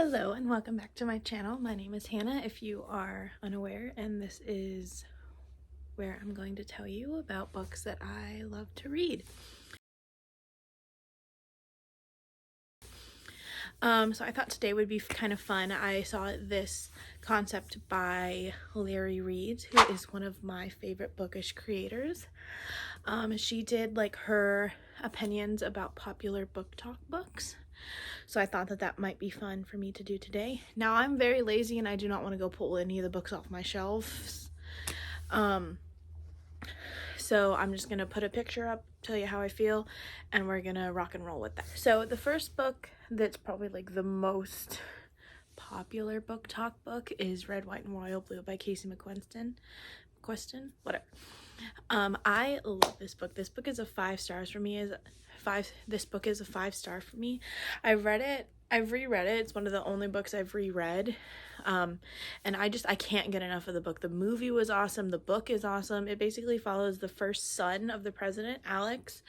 Hello and welcome back to my channel. My name is Hannah if you are unaware, and this is where I'm going to tell you about books that I love to read. So I thought today would be kind of fun. I saw this concept by Larry Reed, who is one of my favorite bookish creators. She did like her opinions about popular book talk books. So I thought that might be fun for me to do today. Now I'm very lazy and I do not want to go pull any of the books off my shelves. So I'm just going to put a picture up, tell you how I feel, and we're going to rock and roll with that. So the first book that's probably like the most popular book talk book is Red, White, and Royal Blue by Casey McQuiston. Whatever. I love this book. This book is a 5 stars for me. This book is a 5-star for me. I've read it. I've reread it. It's one of the only books I've reread. And I can't get enough of the book. The movie was awesome. The book is awesome. It basically follows the first son of the president, Alex,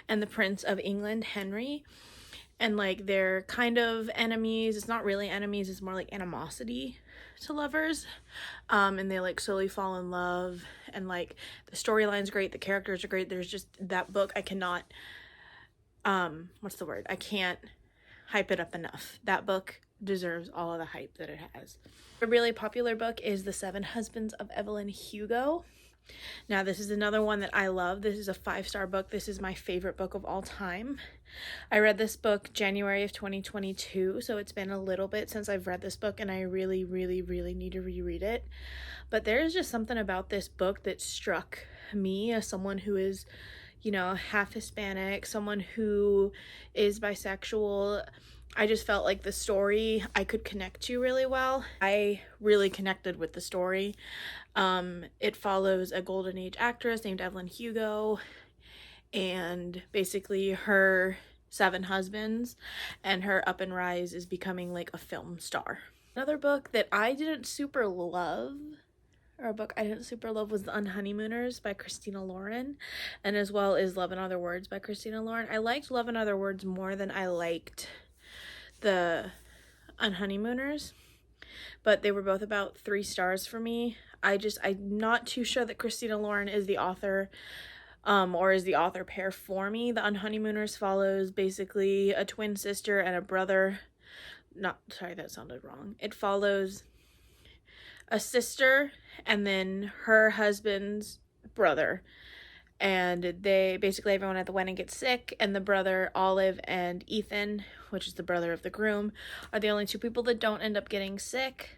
and the Prince of England, Henry. And like they're kind of enemies. It's not really enemies. It's more like animosity to lovers. And they like slowly fall in love. And like the storyline's great. The characters are great. There's just that book. I cannot, I can't hype it up enough. That book deserves all of the hype that it has. A really popular book is The 7 Husbands of Evelyn Hugo. Now this is another one that I love. This is a 5-star book. This is my favorite book of all time. I read this book January of 2022, so it's been a little bit since I've read this book and I really need to reread it. But there's just something about this book that struck me as someone who is, you know, half Hispanic, someone who is bisexual. I just felt like the story I could connect to really well. I really connected with the story. It follows a golden age actress named Evelyn Hugo and basically her 7 husbands, and her up and rise is becoming like a film star. Another book that I didn't super love, or a book I didn't super love, was The Unhoneymooners by Christina Lauren, and as well as Love in Other Words by Christina Lauren. I liked Love in Other Words more than I liked The Unhoneymooners, but they were both about 3 stars for me. I'm not too sure that Christina Lauren is the author, or is the author pair for me. The Unhoneymooners follows basically a twin sister and a brother. That sounded wrong. It follows a sister and then her husband's brother. And everyone at the wedding gets sick, and the brother, Olive, and Ethan, which is the brother of the groom, are the only 2 people that don't end up getting sick.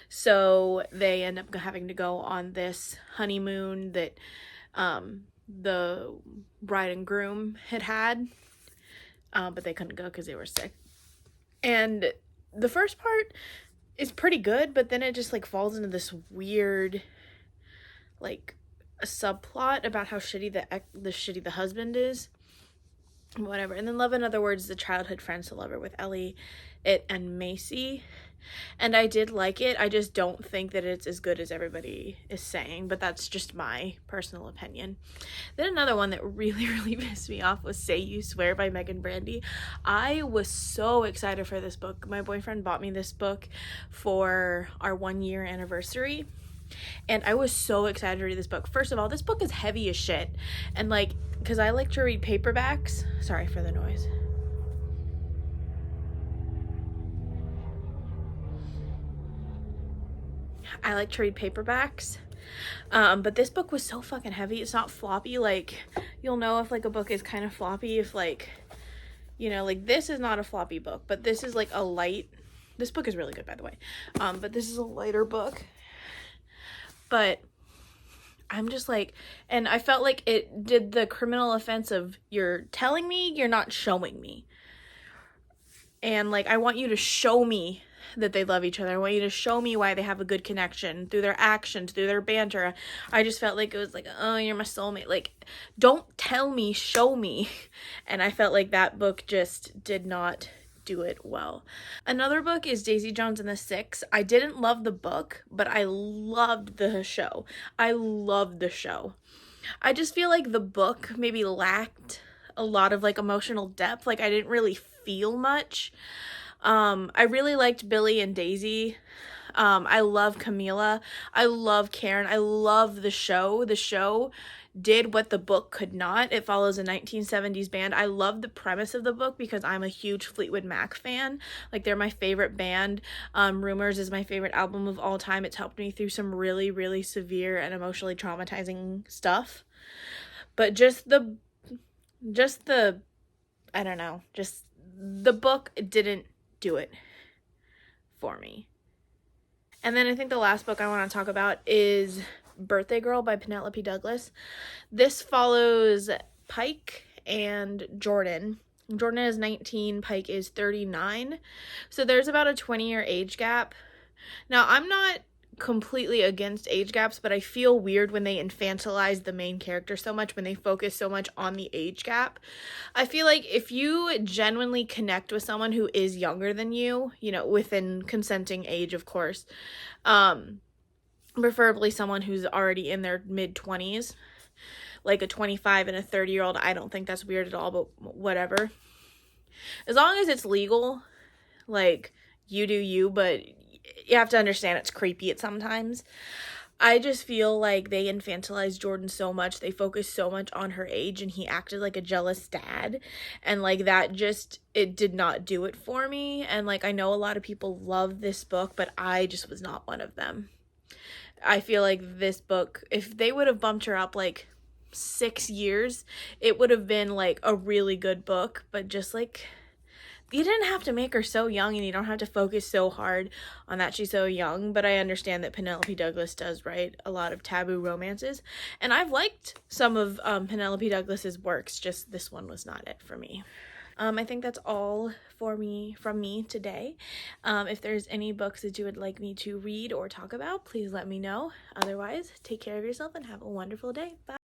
So they end up having to go on this honeymoon that the bride and groom had, but they couldn't go because they were sick. And the first part is pretty good, but then it just like falls into this weird like a subplot about how shitty the husband is, whatever. And then Love in Other Words, the childhood friends to lover with Ellie, and Macy. And I did like it. I just don't think that it's as good as everybody is saying, but that's just my personal opinion. Then another one that really pissed me off was Say You Swear by Megan Brandy. I was so excited for this book. My boyfriend bought me this book for our 1-year anniversary, and I was so excited to read this book. First of all, this book is heavy as shit, and like, because I like to read paperbacks. Sorry for the noise. I like to read paperbacks, but this book was so fucking heavy. It's not floppy. Like, you'll know if like a book is kind of floppy if like, you know, like this is not a floppy book, but this is like a light. This book is really good, by the way, but this is a lighter book. But I'm just like, and I felt like it did the criminal offense of you're telling me, you're not showing me. And like, I want you to show me that they love each other. I want you to show me why they have a good connection through their actions, through their banter. I just felt like it was like, oh, you're my soulmate. Like, don't tell me, show me. And I felt like that book just did not do it well. Another book is Daisy Jones and the Six. I didn't love the book, but I loved the show. I loved the show. I just feel like the book maybe lacked a lot of like emotional depth. Like, I didn't really feel much. I really liked Billy and Daisy. I love Camila. I love Karen. I love the show. The show did what the book could not. It follows a 1970s band. I love the premise of the book because I'm a huge Fleetwood Mac fan. Like, they're my favorite band. Rumors is my favorite album of all time. It's helped me through some really, really severe and emotionally traumatizing stuff. But just the I don't know, just the book didn't do it for me. And then I think the last book I want to talk about is Birthday Girl by Penelope Douglas. This follows Pike and Jordan. Jordan is 19, Pike is 39. So there's about a 20-year age gap. Now, I'm not completely against age gaps, but I feel weird when they infantilize the main character so much, when they focus so much on the age gap. I feel like if you genuinely connect with someone who is younger than you, you know, within consenting age, of course, preferably someone who's already in their mid-20s, like a 25 and a 30-year-old, I don't think that's weird at all, but whatever. As long as it's legal, like, you do you, but you have to understand it's creepy at sometimes. I just feel like they infantilized Jordan so much. They focused so much on her age, and he acted like a jealous dad. And, like, that just, it did not do it for me. And, like, I know a lot of people love this book, but I just was not one of them. I feel like this book, if they would have bumped her up, like, 6 years, it would have been, like, a really good book. But just, like, you didn't have to make her so young, and you don't have to focus so hard on that she's so young. But I understand that Penelope Douglas does write a lot of taboo romances, and I've liked some of Penelope Douglas's works, just this one was not it for me. I think that's all from me today. If there's any books that you would like me to read or talk about, please let me know. Otherwise, take care of yourself and have a wonderful day. Bye.